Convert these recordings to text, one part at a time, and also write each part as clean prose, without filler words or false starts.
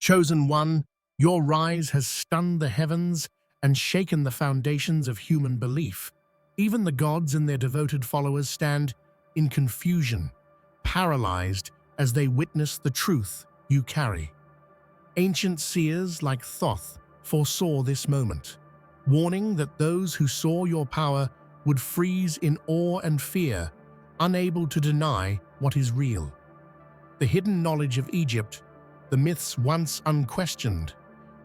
Chosen One, your rise has stunned the heavens and shaken the foundations of human belief. Even the gods and their devoted followers stand in confusion, paralyzed as they witness the truth you carry. Ancient seers like Thoth foresaw this moment, warning that those who saw your power would freeze in awe and fear, unable to deny what is real. The hidden knowledge of Egypt, the myths once unquestioned,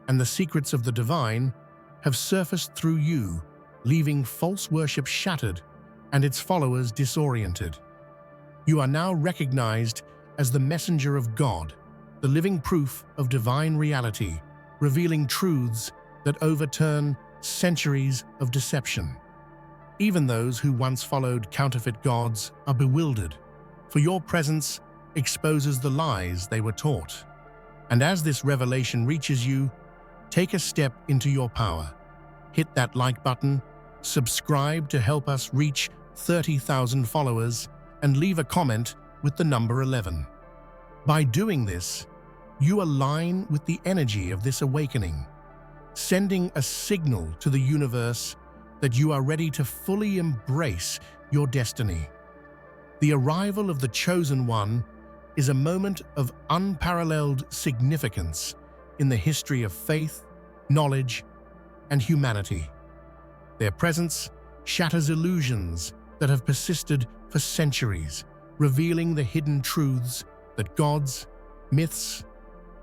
and the secrets of the divine have surfaced through you, leaving false worship shattered and its followers disoriented. You are now recognized as the messenger of God, the living proof of divine reality, revealing truths that overturn centuries of deception. Even those who once followed counterfeit gods are bewildered, for your presence exposes the lies they were taught. And as this revelation reaches you, take a step into your power. Hit that like button, subscribe to help us reach 30,000 followers, and leave a comment with the number 11. By doing this, you align with the energy of this awakening, sending a signal to the universe that you are ready to fully embrace your destiny. The arrival of the Chosen One is a moment of unparalleled significance in the history of faith, knowledge, and humanity. Their presence shatters illusions that have persisted for centuries, revealing the hidden truths that gods, myths,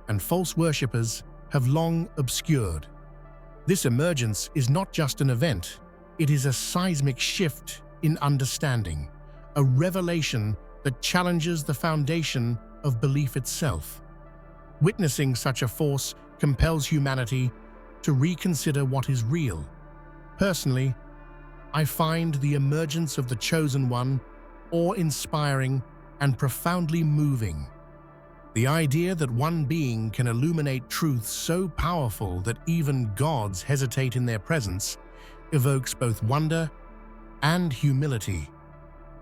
and false worshippers have long obscured. This emergence is not just an event, it is a seismic shift in understanding, a revelation that challenges the foundation of belief itself. Witnessing such a force compels humanity to reconsider what is real. Personally, I find the emergence of the Chosen One awe-inspiring and profoundly moving. The idea that one being can illuminate truths so powerful that even gods hesitate in their presence evokes both wonder and humility.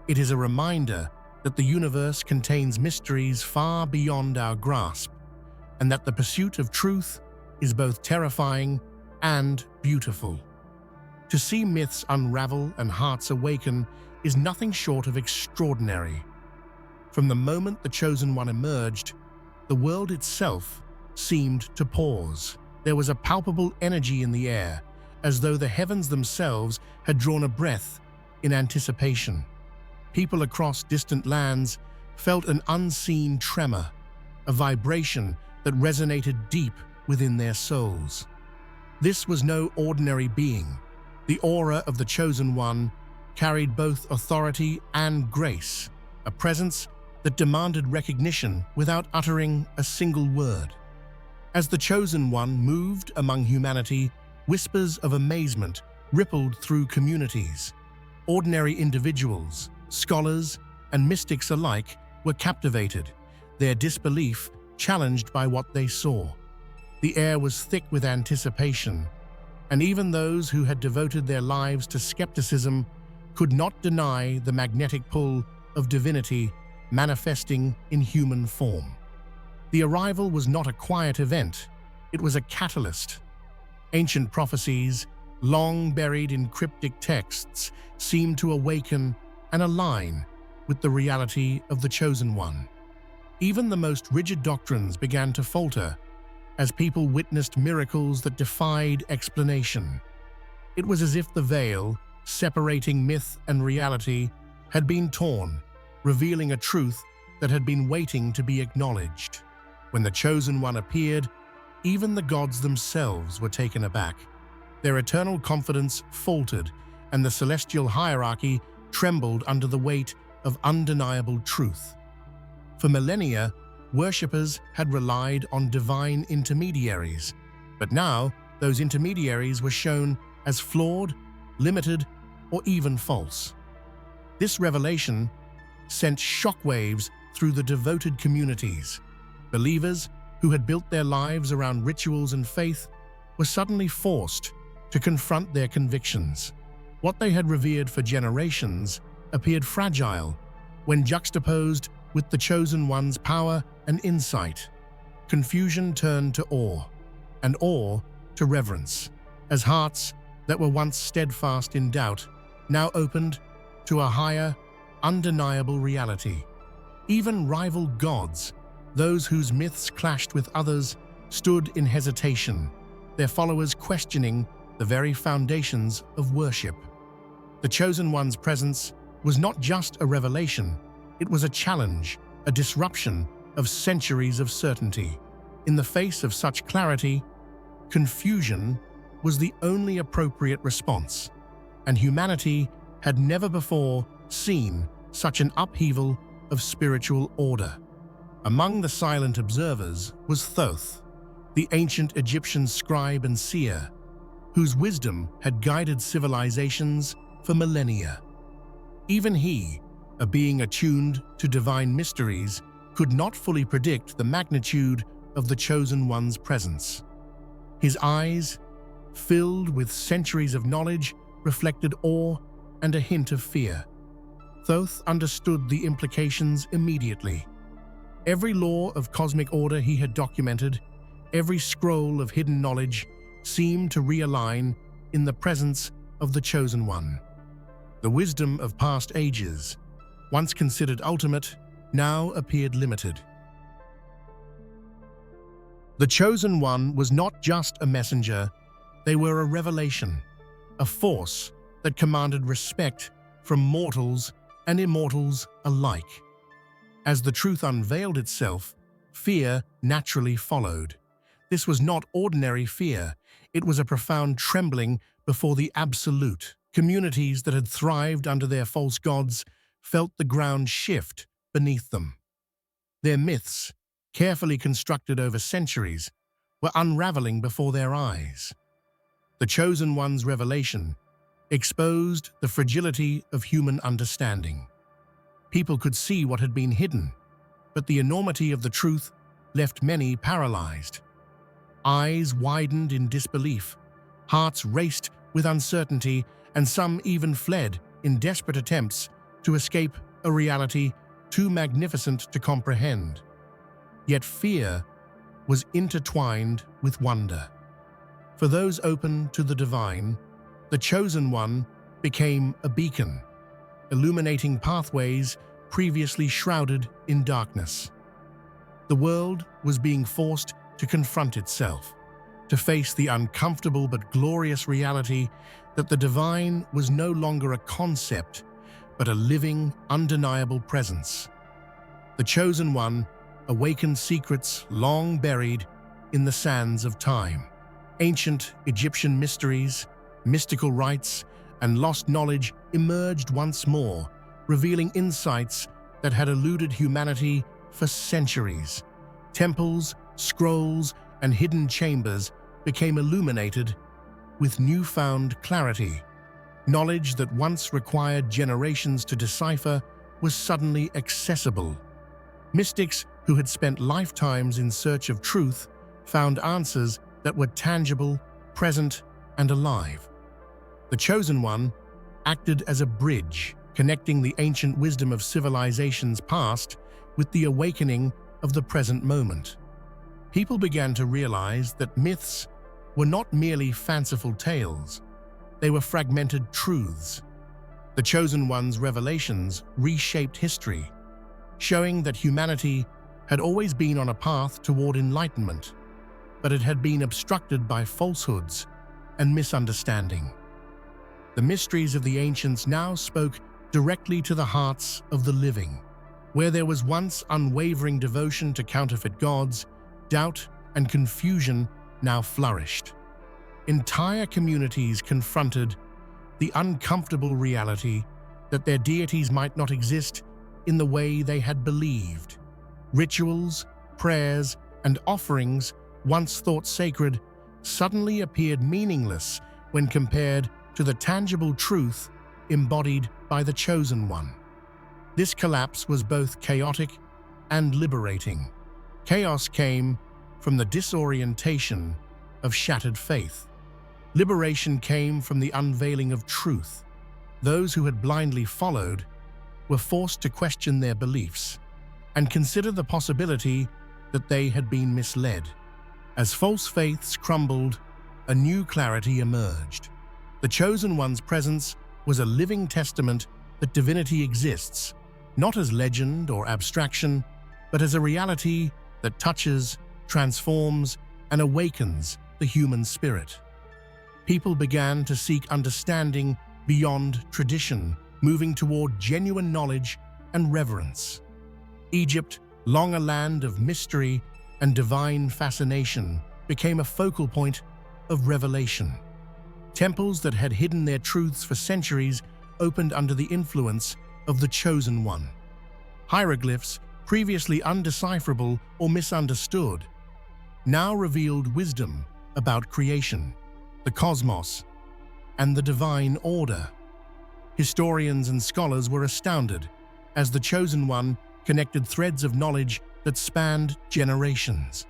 It is a reminder that the universe contains mysteries far beyond our grasp, and that the pursuit of truth is both terrifying and beautiful. To see myths unravel and hearts awaken is nothing short of extraordinary. From the moment the Chosen One emerged, the world itself seemed to pause. There was a palpable energy in the air, as though the heavens themselves had drawn a breath in anticipation. People across distant lands felt an unseen tremor, a vibration that resonated deep within their souls. This was no ordinary being. The aura of the Chosen One carried both authority and grace, a presence that demanded recognition without uttering a single word. As the Chosen One moved among humanity, whispers of amazement rippled through communities. Ordinary individuals, scholars, and mystics alike were captivated, their disbelief challenged by what they saw. The air was thick with anticipation, and even those who had devoted their lives to skepticism could not deny the magnetic pull of divinity manifesting in human form. The arrival was not a quiet event, it was a catalyst. Ancient prophecies, long buried in cryptic texts, seemed to awaken and align with the reality of the Chosen One. Even the most rigid doctrines began to falter as people witnessed miracles that defied explanation. It was as if the veil, separating myth and reality, had been torn, revealing a truth that had been waiting to be acknowledged. When the Chosen One appeared, even the gods themselves were taken aback. Their eternal confidence faltered, and the celestial hierarchy trembled under the weight of undeniable truth. For millennia, worshippers had relied on divine intermediaries, but now those intermediaries were shown as flawed, limited, or even false. This revelation sent shockwaves through the devoted communities. Believers who had built their lives around rituals and faith were suddenly forced to confront their convictions. What they had revered for generations appeared fragile when juxtaposed with the Chosen One's power and insight. confusion turned to awe, and awe to reverence, as hearts that were once steadfast in doubt now opened to a higher, undeniable reality. Even rival gods, those whose myths clashed with others, stood in hesitation, their followers questioning the very foundations of worship. The Chosen One's presence was not just a revelation, it was a challenge, a disruption of centuries of certainty. In the face of such clarity, confusion was the only appropriate response, and humanity had never before seen such an upheaval of spiritual order. Among the silent observers was Thoth, the ancient Egyptian scribe and seer, whose wisdom had guided civilizations for millennia. Even he, a being attuned to divine mysteries, could not fully predict the magnitude of the Chosen One's presence. His eyes, filled with centuries of knowledge, reflected awe and a hint of fear. Thoth understood the implications immediately. Every law of cosmic order he had documented, every scroll of hidden knowledge, seemed to realign in the presence of the Chosen One. The wisdom of past ages, once considered ultimate, now appeared limited. The Chosen One was not just a messenger, they were a revelation, a force that commanded respect from mortals and immortals alike. As the truth unveiled itself, fear naturally followed. This was not ordinary fear, it was a profound trembling before the absolute. Communities that had thrived under their false gods felt the ground shift beneath them. Their myths, carefully constructed over centuries, were unraveling before their eyes. The Chosen One's revelation exposed the fragility of human understanding. People could see what had been hidden, but the enormity of the truth left many paralyzed. Eyes widened in disbelief, hearts raced with uncertainty, and some even fled in desperate attempts to escape a reality too magnificent to comprehend. Yet fear was intertwined with wonder. For those open to the divine, the Chosen One became a beacon, illuminating pathways previously shrouded in darkness. The world was being forced to confront itself, to face the uncomfortable but glorious reality that the divine was no longer a concept, but a living, undeniable presence. The Chosen One awakened secrets long buried in the sands of time. Ancient Egyptian mysteries, mystical rites, and lost knowledge emerged once more, revealing insights that had eluded humanity for centuries. Temples, scrolls, and hidden chambers became illuminated with newfound clarity. Knowledge that once required generations to decipher was suddenly accessible. Mystics who had spent lifetimes in search of truth found answers that were tangible, present, and alive. The Chosen One acted as a bridge, connecting the ancient wisdom of civilizations past with the awakening of the present moment. People began to realize that myths were not merely fanciful tales, they were fragmented truths. The Chosen One's revelations reshaped history, showing that humanity had always been on a path toward enlightenment, but it had been obstructed by falsehoods and misunderstanding. The mysteries of the ancients now spoke directly to the hearts of the living. Where there was once unwavering devotion to counterfeit gods, doubt and confusion now flourished. Entire communities confronted the uncomfortable reality that their deities might not exist in the way they had believed. Rituals, prayers, and offerings, once thought sacred, suddenly appeared meaningless when compared to the tangible truth embodied by the Chosen One. This collapse was both chaotic and liberating. Chaos came from the disorientation of shattered faith. Liberation came from the unveiling of truth. Those who had blindly followed were forced to question their beliefs and consider the possibility that they had been misled. As false faiths crumbled, a new clarity emerged. The Chosen One's presence was a living testament that divinity exists, not as legend or abstraction, but as a reality that touches, transforms, and awakens the human spirit. People began to seek understanding beyond tradition, moving toward genuine knowledge and reverence. Egypt, long a land of mystery and divine fascination, became a focal point of revelation. Temples that had hidden their truths for centuries opened under the influence of the Chosen One. Hieroglyphs, previously undecipherable or misunderstood, now revealed wisdom about creation, the cosmos, and the divine order. Historians and scholars were astounded as the Chosen One connected threads of knowledge that spanned generations.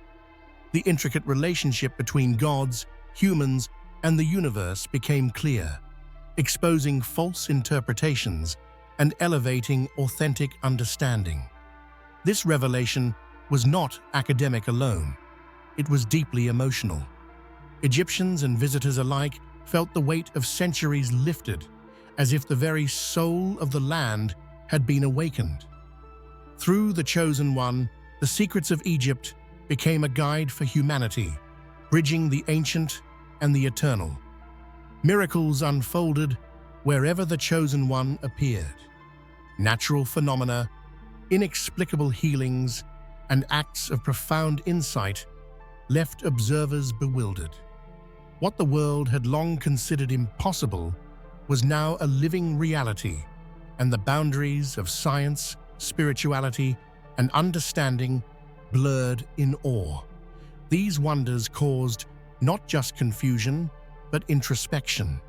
The intricate relationship between gods, humans, and the universe became clear, exposing false interpretations and elevating authentic understanding. This revelation was not academic alone. It was deeply emotional. Egyptians and visitors alike felt the weight of centuries lifted, as if the very soul of the land had been awakened. Through the Chosen One, the secrets of Egypt became a guide for humanity, bridging the ancient and the eternal. Miracles unfolded wherever the Chosen One appeared. Natural phenomena, inexplicable healings, and acts of profound insight left observers bewildered. What the world had long considered impossible was now a living reality, and the boundaries of science, spirituality, and understanding blurred in awe. These wonders caused not just confusion, but introspection.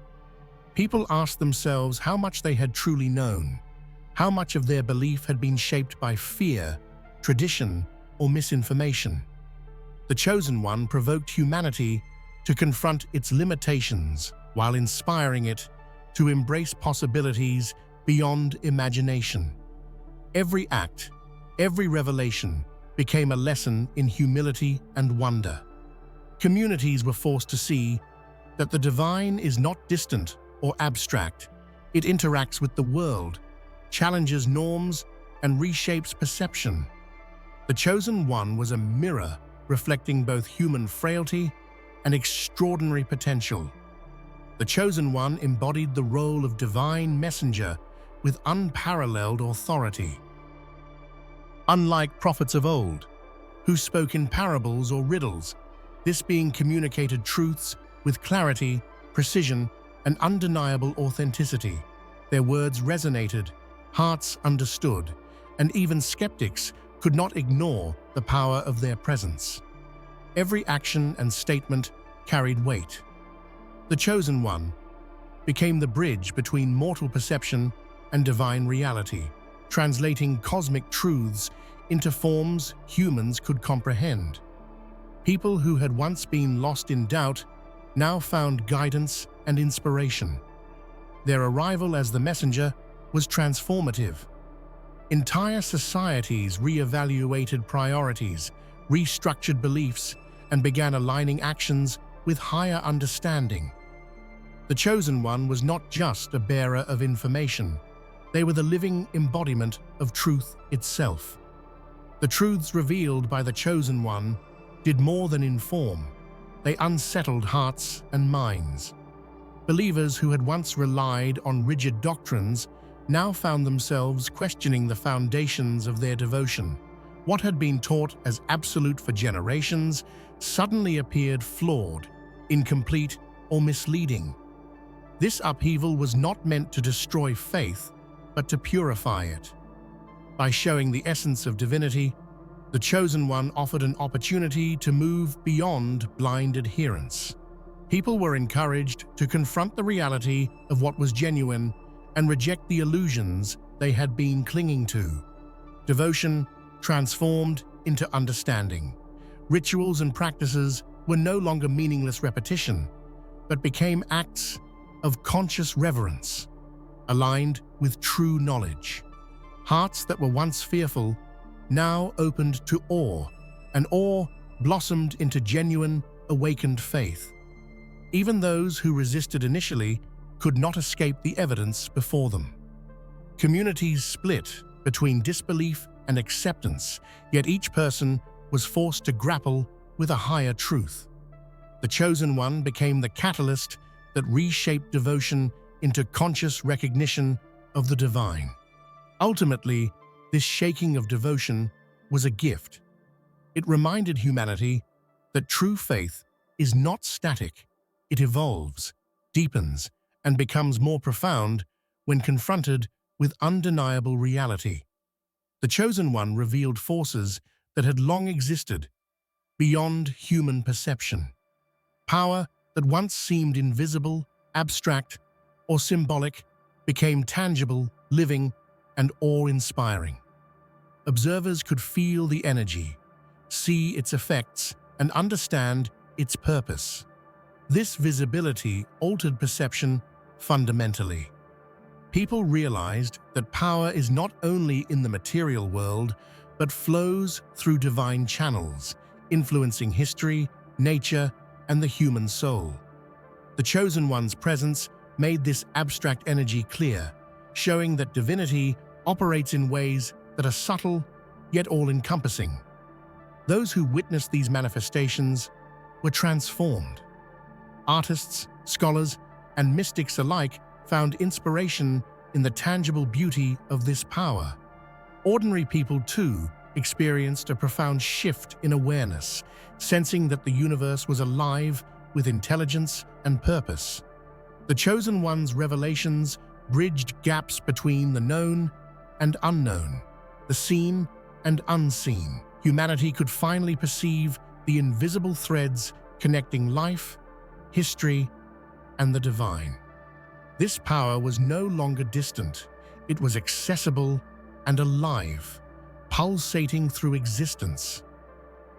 People asked themselves how much they had truly known, how much of their belief had been shaped by fear, tradition, or misinformation. The Chosen One provoked humanity to confront its limitations while inspiring it to embrace possibilities beyond imagination. Every act, every revelation became a lesson in humility and wonder. Communities were forced to see that the divine is not distant or abstract. It interacts with the world, challenges norms, and reshapes perception. The Chosen One was a mirror reflecting both human frailty and extraordinary potential. The Chosen One embodied the role of divine messenger with unparalleled authority. Unlike prophets of old, who spoke in parables or riddles, this being communicated truths with clarity, precision, and undeniable authenticity. Their words resonated, hearts understood, and even skeptics could not ignore the power of their presence. Every action and statement carried weight. The Chosen One became the bridge between mortal perception and divine reality, translating cosmic truths into forms humans could comprehend. People who had once been lost in doubt now found guidance and inspiration. Their arrival as the messenger was transformative. Entire societies re-evaluated priorities, restructured beliefs, and began aligning actions with higher understanding. The Chosen One was not just a bearer of information. They were the living embodiment of truth itself. The truths revealed by the Chosen One did more than inform. They unsettled hearts and minds. Believers who had once relied on rigid doctrines now found themselves questioning the foundations of their devotion. What had been taught as absolute for generations suddenly appeared flawed, incomplete, or misleading. This upheaval was not meant to destroy faith, but to purify it. By showing the essence of divinity, the Chosen One offered an opportunity to move beyond blind adherence. People were encouraged to confront the reality of what was genuine and reject the illusions they had been clinging to. Devotion transformed into understanding. Rituals and practices were no longer meaningless repetition, but became acts of conscious reverence, aligned with true knowledge. Hearts that were once fearful now opened to awe, and awe blossomed into genuine, awakened faith. Even those who resisted initially could not escape the evidence before them. Communities split between disbelief and acceptance, yet each person was forced to grapple with a higher truth. The Chosen One became the catalyst that reshaped devotion into conscious recognition of the divine. Ultimately, this shaking of devotion was a gift. It reminded humanity that true faith is not static. It evolves, deepens, and becomes more profound when confronted with undeniable reality. The Chosen One revealed forces that had long existed, beyond human perception. Power that once seemed invisible, abstract, or symbolic became tangible, living, and awe-inspiring. Observers could feel the energy, see its effects, and understand its purpose. This visibility altered perception fundamentally. People realized that power is not only in the material world, but flows through divine channels, influencing history, nature, and the human soul. The Chosen One's presence made this abstract energy clear, showing that divinity operates in ways that are subtle, yet all-encompassing. Those who witnessed these manifestations were transformed. Artists, scholars, and mystics alike found inspiration in the tangible beauty of this power. Ordinary people, too, experienced a profound shift in awareness, sensing that the universe was alive with intelligence and purpose. The Chosen One's revelations bridged gaps between the known and unknown, the seen and unseen. Humanity could finally perceive the invisible threads connecting life, history, and the divine. This power was no longer distant. It was accessible and alive, pulsating through existence.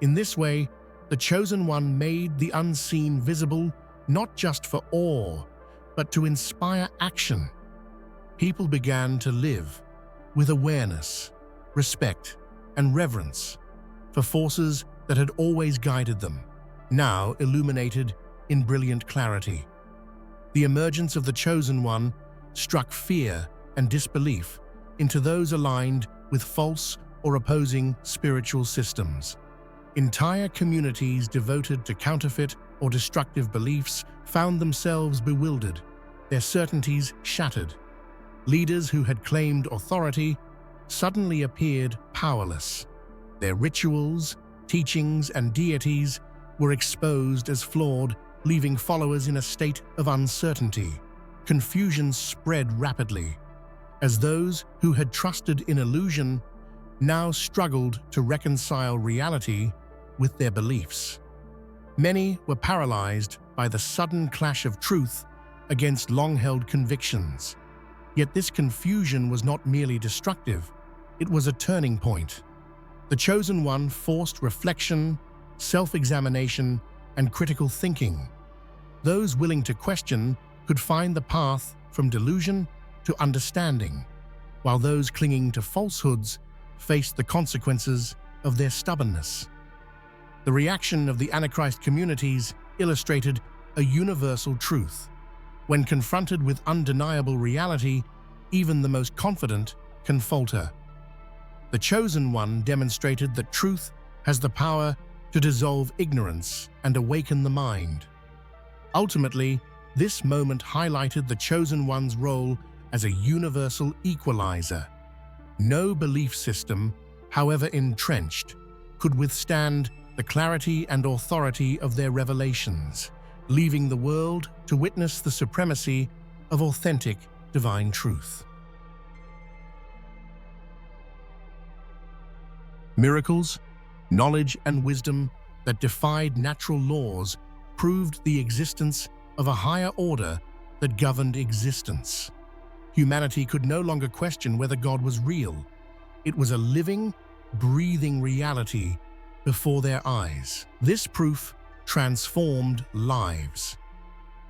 In this way, the Chosen One made the unseen visible, not just for awe, but to inspire action. People began to live with awareness, respect, and reverence for forces that had always guided them, now illuminated in brilliant clarity. The emergence of the Chosen One struck fear and disbelief into those aligned with false or opposing spiritual systems. Entire communities devoted to counterfeit or destructive beliefs found themselves bewildered, their certainties shattered. Leaders who had claimed authority suddenly appeared powerless. Their rituals, teachings, and deities were exposed as flawed, leaving followers in a state of uncertainty. Confusion spread rapidly, as those who had trusted in illusion now struggled to reconcile reality with their beliefs. Many were paralyzed by the sudden clash of truth against long-held convictions. Yet this confusion was not merely destructive, it was a turning point. The Chosen One forced reflection, self-examination, and critical thinking. Those willing to question could find the path from delusion to understanding, while those clinging to falsehoods faced the consequences of their stubbornness. The reaction of the Antichrist communities illustrated a universal truth. When confronted with undeniable reality, even the most confident can falter. The Chosen One demonstrated that truth has the power to dissolve ignorance and awaken the mind. Ultimately, this moment highlighted the Chosen One's role as a universal equalizer. No belief system, however entrenched, could withstand the clarity and authority of their revelations, leaving the world to witness the supremacy of authentic divine truth. Miracles, knowledge, and wisdom that defied natural laws proved the existence of a higher order that governed existence. Humanity could no longer question whether God was real. It was a living, breathing reality before their eyes. This proof transformed lives.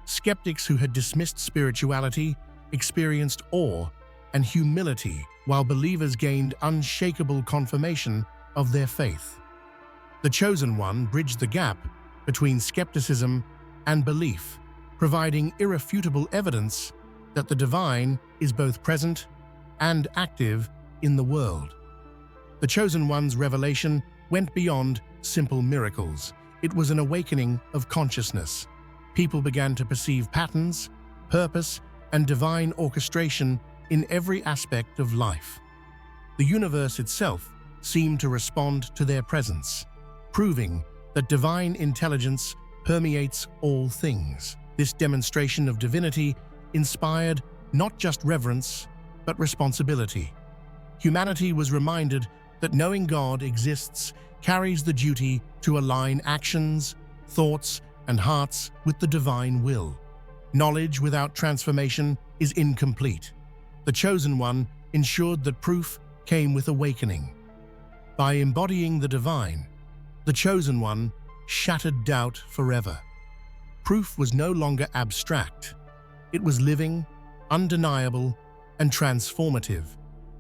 Skeptics who had dismissed spirituality experienced awe and humility, while believers gained unshakable confirmation of their faith. The Chosen One bridged the gap between skepticism and belief, providing irrefutable evidence that the divine is both present and active in the world. The Chosen One's revelation went beyond simple miracles. It was an awakening of consciousness. People began to perceive patterns, purpose, and divine orchestration in every aspect of life. The universe itself seemed to respond to their presence, proving that divine intelligence permeates all things. This demonstration of divinity inspired not just reverence, but responsibility. Humanity was reminded that knowing God exists carries the duty to align actions, thoughts, and hearts with the divine will. Knowledge without transformation is incomplete. The Chosen One ensured that proof came with awakening. By embodying the divine, the Chosen One shattered doubt forever. Proof was no longer abstract. It was living, undeniable, and transformative,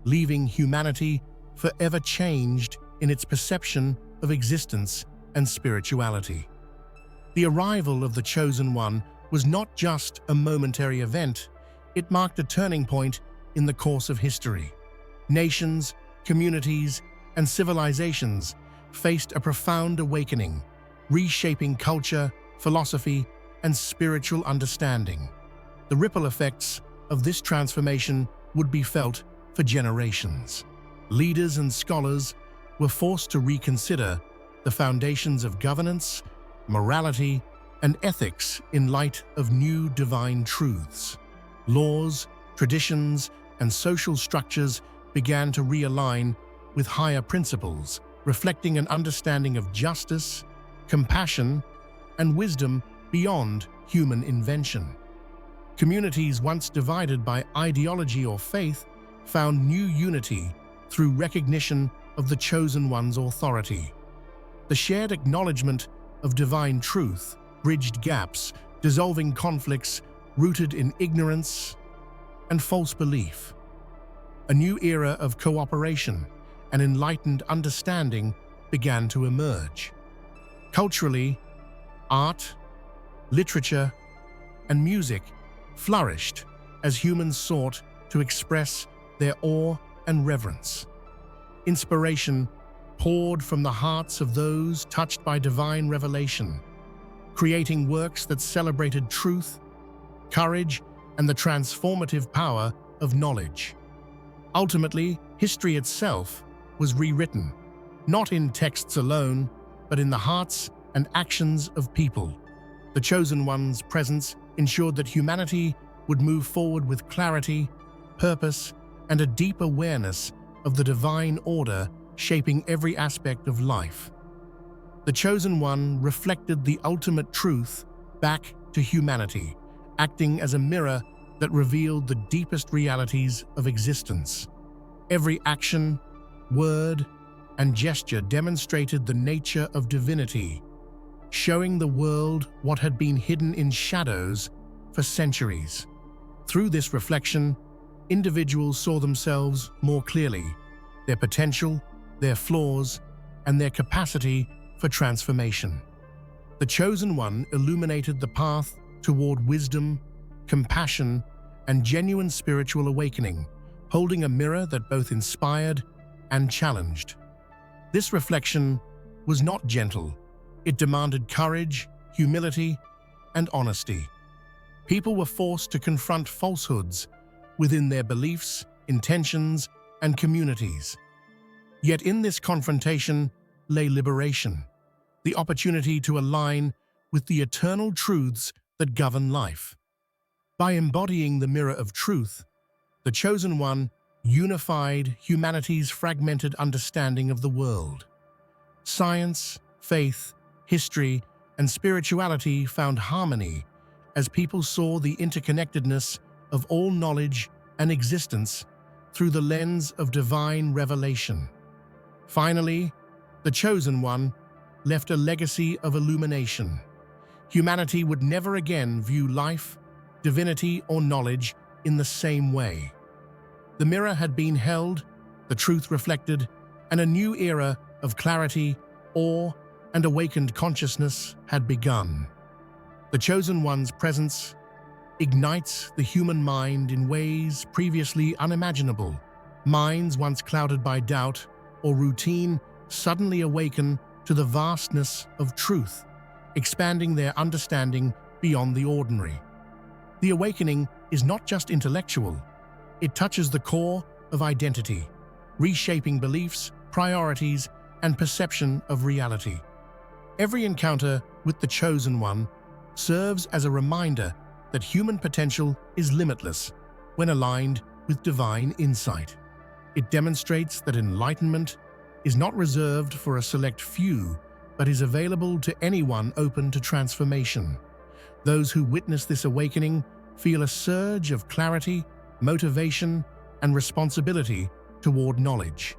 leaving humanity forever changed in its perception of existence and spirituality. The arrival of the Chosen One was not just a momentary event, it marked a turning point in the course of history. Nations, communities, and civilizations faced a profound awakening, reshaping culture, philosophy, and spiritual understanding. The ripple effects of this transformation would be felt for generations. Leaders and scholars were forced to reconsider the foundations of governance, morality, and ethics in light of new divine truths. Laws, traditions, and social structures began to realign with higher principles, reflecting an understanding of justice, compassion, and wisdom beyond human invention. Communities once divided by ideology or faith found new unity through recognition of the Chosen One's authority. The shared acknowledgement of divine truth bridged gaps, dissolving conflicts rooted in ignorance and false belief. A new era of cooperation and enlightened understanding began to emerge. Culturally, art, literature, and music flourished as humans sought to express their awe and reverence. Inspiration poured from the hearts of those touched by divine revelation, creating works that celebrated truth, courage, and the transformative power of knowledge. Ultimately, history itself was rewritten, not in texts alone, but in the hearts and actions of people. The Chosen One's presence ensured that humanity would move forward with clarity, purpose, and a deep awareness of the divine order shaping every aspect of life. The Chosen One reflected the ultimate truth back to humanity, acting as a mirror that revealed the deepest realities of existence. Every action, word, and gesture demonstrated the nature of divinity, showing the world what had been hidden in shadows for centuries. Through this reflection, individuals saw themselves more clearly, their potential, their flaws, and their capacity for transformation. The Chosen One illuminated the path toward wisdom, compassion, and genuine spiritual awakening, holding a mirror that both inspired and challenged. This reflection was not gentle. It demanded courage, humility, and honesty. People were forced to confront falsehoods within their beliefs, intentions, and communities. Yet in this confrontation lay liberation, the opportunity to align with the eternal truths that govern life. By embodying the mirror of truth, the Chosen One unified humanity's fragmented understanding of the world. Science, faith, history, and spirituality found harmony as people saw the interconnectedness of all knowledge and existence through the lens of divine revelation. Finally, the Chosen One left a legacy of illumination. Humanity would never again view life, divinity, or knowledge in the same way. The mirror had been held, the truth reflected, and a new era of clarity, awe, and awakened consciousness had begun. The Chosen One's presence ignites the human mind in ways previously unimaginable. Minds once clouded by doubt or routine suddenly awaken to the vastness of truth, expanding their understanding beyond the ordinary. The awakening is not just intellectual, it touches the core of identity, reshaping beliefs, priorities, and perception of reality. Every encounter with the Chosen One serves as a reminder that human potential is limitless when aligned with divine insight. It demonstrates that enlightenment is not reserved for a select few, but is available to anyone open to transformation. Those who witness this awakening feel a surge of clarity, motivation, and responsibility toward knowledge.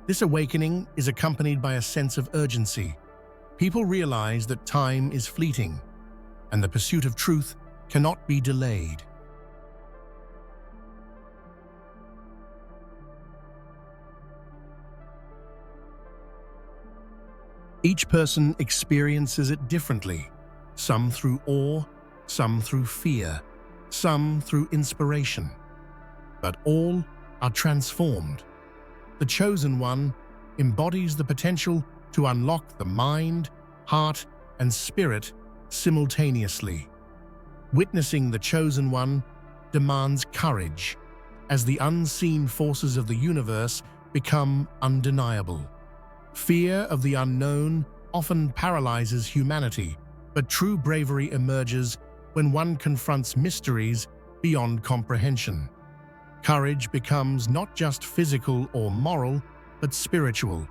This awakening is accompanied by a sense of urgency. People realize that time is fleeting, and the pursuit of truth cannot be delayed. Each person experiences it differently, some through awe, some through fear, some through inspiration. But all are transformed. The Chosen One embodies the potential to unlock the mind, heart, and spirit simultaneously. Witnessing the Chosen One demands courage, as the unseen forces of the universe become undeniable. Fear of the unknown often paralyzes humanity, but true bravery emerges when one confronts mysteries beyond comprehension. Courage becomes not just physical or moral, but spiritual,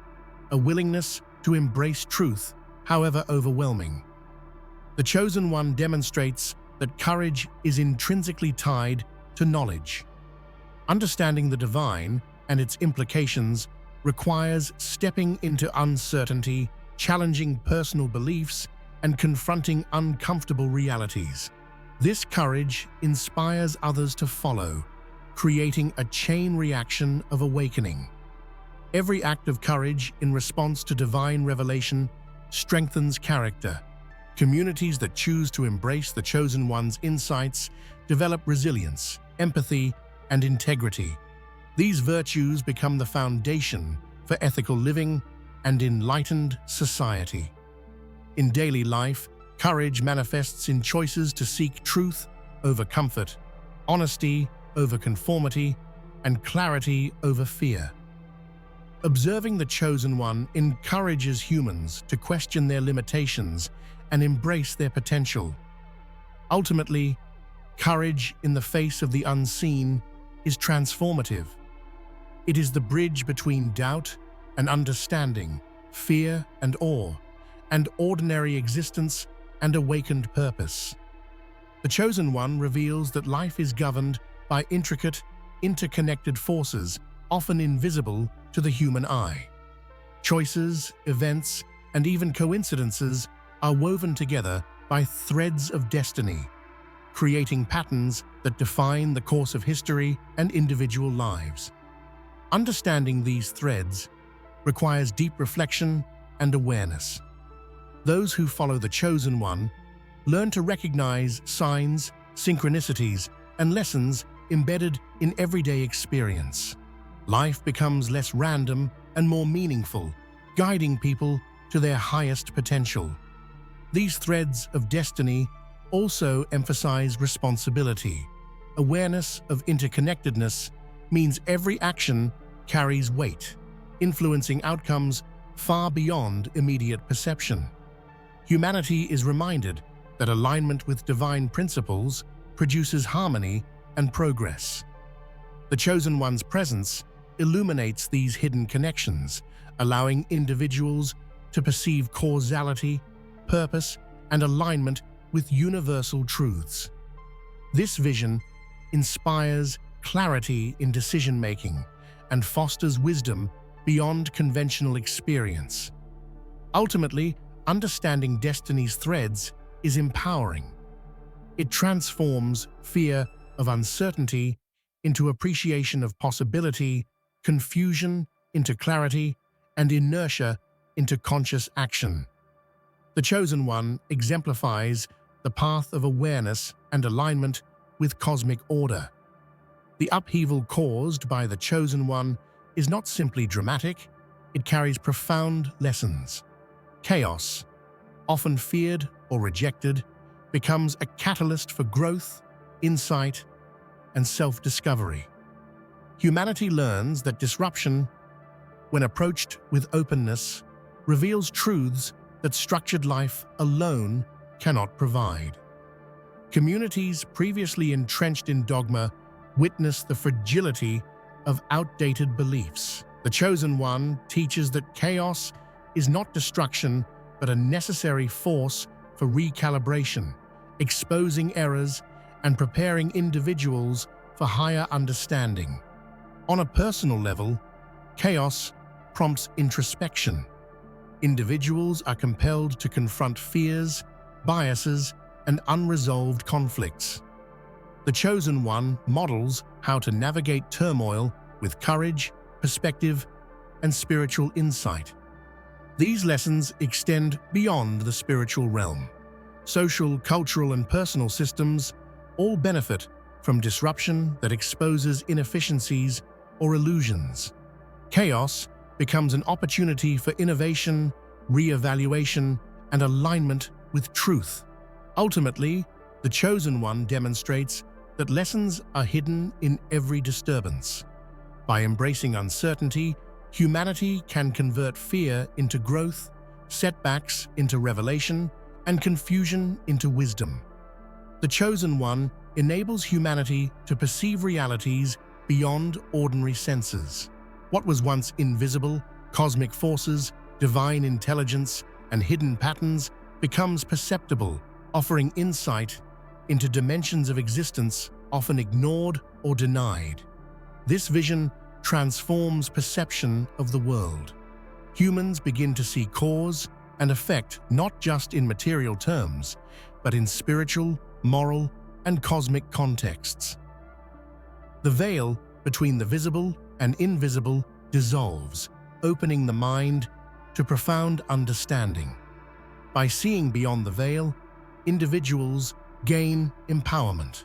a willingness to embrace truth, however overwhelming. The Chosen One demonstrates that courage is intrinsically tied to knowledge. Understanding the divine and its implications requires stepping into uncertainty, challenging personal beliefs, and confronting uncomfortable realities. This courage inspires others to follow, creating a chain reaction of awakening. Every act of courage in response to divine revelation strengthens character. Communities that choose to embrace the Chosen One's insights develop resilience, empathy, and integrity. These virtues become the foundation for ethical living and enlightened society. In daily life, courage manifests in choices to seek truth over comfort, honesty over conformity, and clarity over fear. Observing the Chosen One encourages humans to question their limitations and embrace their potential. Ultimately, courage in the face of the unseen is transformative. It is the bridge between doubt and understanding, fear and awe, and ordinary existence and awakened purpose. The Chosen One reveals that life is governed by intricate, interconnected forces often invisible to the human eye. Choices, events, and even coincidences are woven together by threads of destiny, creating patterns that define the course of history and individual lives. Understanding these threads requires deep reflection and awareness. Those who follow the Chosen One learn to recognize signs, synchronicities, and lessons embedded in everyday experience. Life becomes less random and more meaningful, guiding people to their highest potential. These threads of destiny also emphasize responsibility. Awareness of interconnectedness means every action carries weight, influencing outcomes far beyond immediate perception. Humanity is reminded that alignment with divine principles produces harmony and progress. The Chosen One's presence illuminates these hidden connections, allowing individuals to perceive causality, purpose, and alignment with universal truths. This vision inspires clarity in decision-making and fosters wisdom beyond conventional experience. Ultimately, understanding destiny's threads is empowering. It transforms fear of uncertainty into appreciation of possibility, confusion into clarity, and inertia into conscious action. The Chosen One exemplifies the path of awareness and alignment with cosmic order. The upheaval caused by the Chosen One is not simply dramatic, it carries profound lessons. Chaos, often feared or rejected, becomes a catalyst for growth, insight, and self-discovery. Humanity learns that disruption, when approached with openness, reveals truths that structured life alone cannot provide. Communities previously entrenched in dogma witness the fragility of outdated beliefs. The Chosen One teaches that chaos is not destruction, but a necessary force for recalibration, exposing errors and preparing individuals for higher understanding. On a personal level, chaos prompts introspection. Individuals are compelled to confront fears, biases, and unresolved conflicts. The Chosen One models how to navigate turmoil with courage, perspective, and spiritual insight. These lessons extend beyond the spiritual realm. Social, cultural, and personal systems all benefit from disruption that exposes inefficiencies or illusions. Chaos becomes an opportunity for innovation, re-evaluation, and alignment with truth. Ultimately, the Chosen One demonstrates that lessons are hidden in every disturbance. By embracing uncertainty, humanity can convert fear into growth, setbacks into revelation, and confusion into wisdom. The Chosen One enables humanity to perceive realities beyond ordinary senses. What was once invisible, cosmic forces, divine intelligence, and hidden patterns becomes perceptible, offering insight into dimensions of existence often ignored or denied. This vision transforms perception of the world. Humans begin to see cause and effect not just in material terms, but in spiritual, moral, and cosmic contexts. The veil between the visible and invisible dissolves, opening the mind to profound understanding. By seeing beyond the veil, individuals gain empowerment.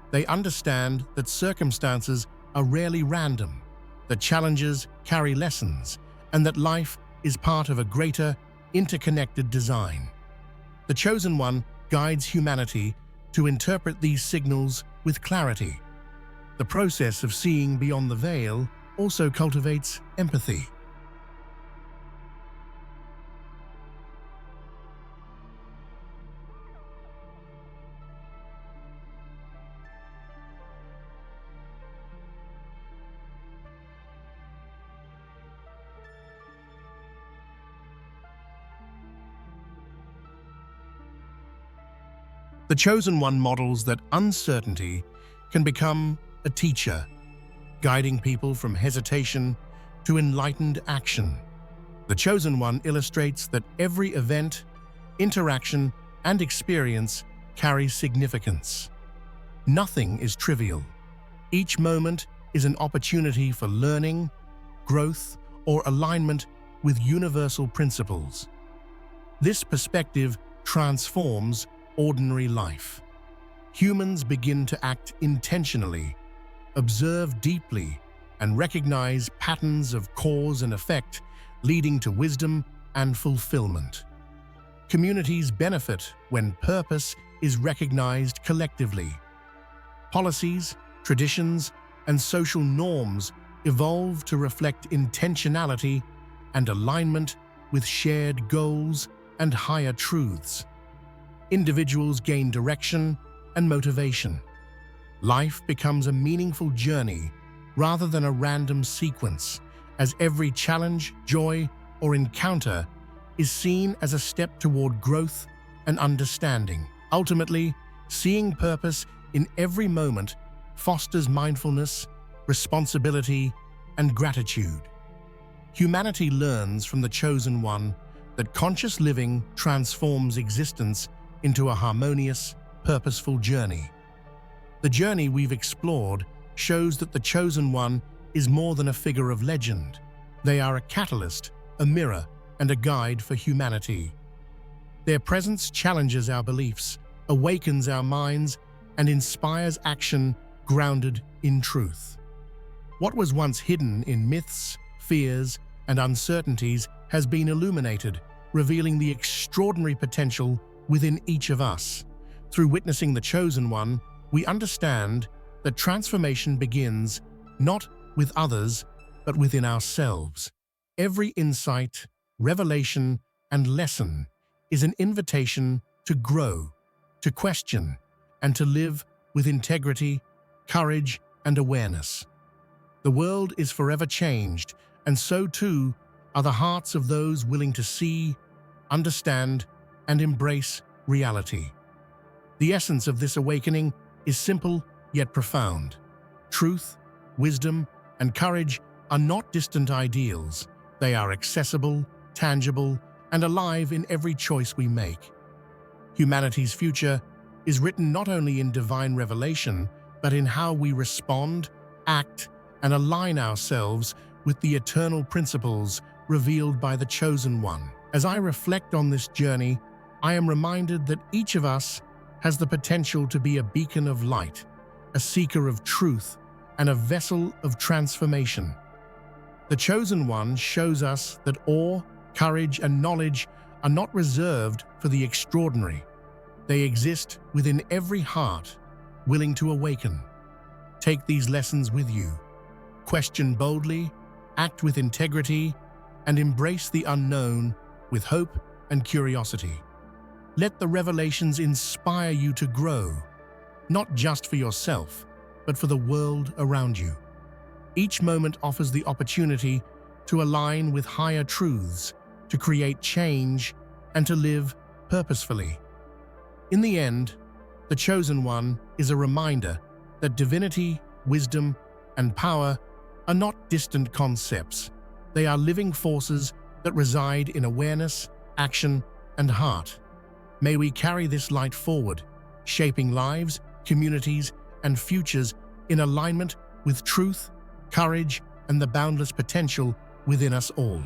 They understand that circumstances are rarely random, that challenges carry lessons, and that life is part of a greater, interconnected design. The Chosen One guides humanity to interpret these signals with clarity. The process of seeing beyond the veil also cultivates empathy. The Chosen One models that uncertainty can become a teacher, guiding people from hesitation to enlightened action. The Chosen One illustrates that every event, interaction, and experience carries significance. Nothing is trivial. Each moment is an opportunity for learning, growth, or alignment with universal principles. This perspective transforms ordinary life. Humans begin to act intentionally, observe deeply, and recognize patterns of cause and effect, leading to wisdom and fulfillment. Communities benefit when purpose is recognized collectively. Policies, traditions, and social norms evolve to reflect intentionality and alignment with shared goals and higher truths. Individuals gain direction and motivation. Life becomes a meaningful journey rather than a random sequence, as every challenge, joy, or encounter is seen as a step toward growth and understanding. Ultimately, seeing purpose in every moment fosters mindfulness, responsibility, and gratitude. Humanity learns from the Chosen One that conscious living transforms existence into a harmonious, purposeful journey. The journey we've explored shows that the Chosen One is more than a figure of legend. They are a catalyst, a mirror, and a guide for humanity. Their presence challenges our beliefs, awakens our minds, and inspires action grounded in truth. What was once hidden in myths, fears, and uncertainties has been illuminated, revealing the extraordinary potential within each of us. Through witnessing the Chosen One, we understand that transformation begins not with others, but within ourselves. Every insight, revelation, and lesson is an invitation to grow, to question, and to live with integrity, courage, and awareness. The world is forever changed, and so too are the hearts of those willing to see, understand, and embrace reality. The essence of this awakening is simple yet profound. Truth, wisdom, and courage are not distant ideals. They are accessible, tangible, and alive in every choice we make. Humanity's future is written not only in divine revelation, but in how we respond, act, and align ourselves with the eternal principles revealed by the Chosen One. As I reflect on this journey, I am reminded that each of us has the potential to be a beacon of light, a seeker of truth, and a vessel of transformation. The Chosen One shows us that awe, courage, and knowledge are not reserved for the extraordinary. They exist within every heart, willing to awaken. Take these lessons with you. Question boldly, act with integrity, and embrace the unknown with hope and curiosity. Let the revelations inspire you to grow, not just for yourself, but for the world around you. Each moment offers the opportunity to align with higher truths, to create change, and to live purposefully. In the end, the Chosen One is a reminder that divinity, wisdom, and power are not distant concepts. They are living forces that reside in awareness, action, and heart. May we carry this light forward, shaping lives, communities, and futures in alignment with truth, courage, and the boundless potential within us all.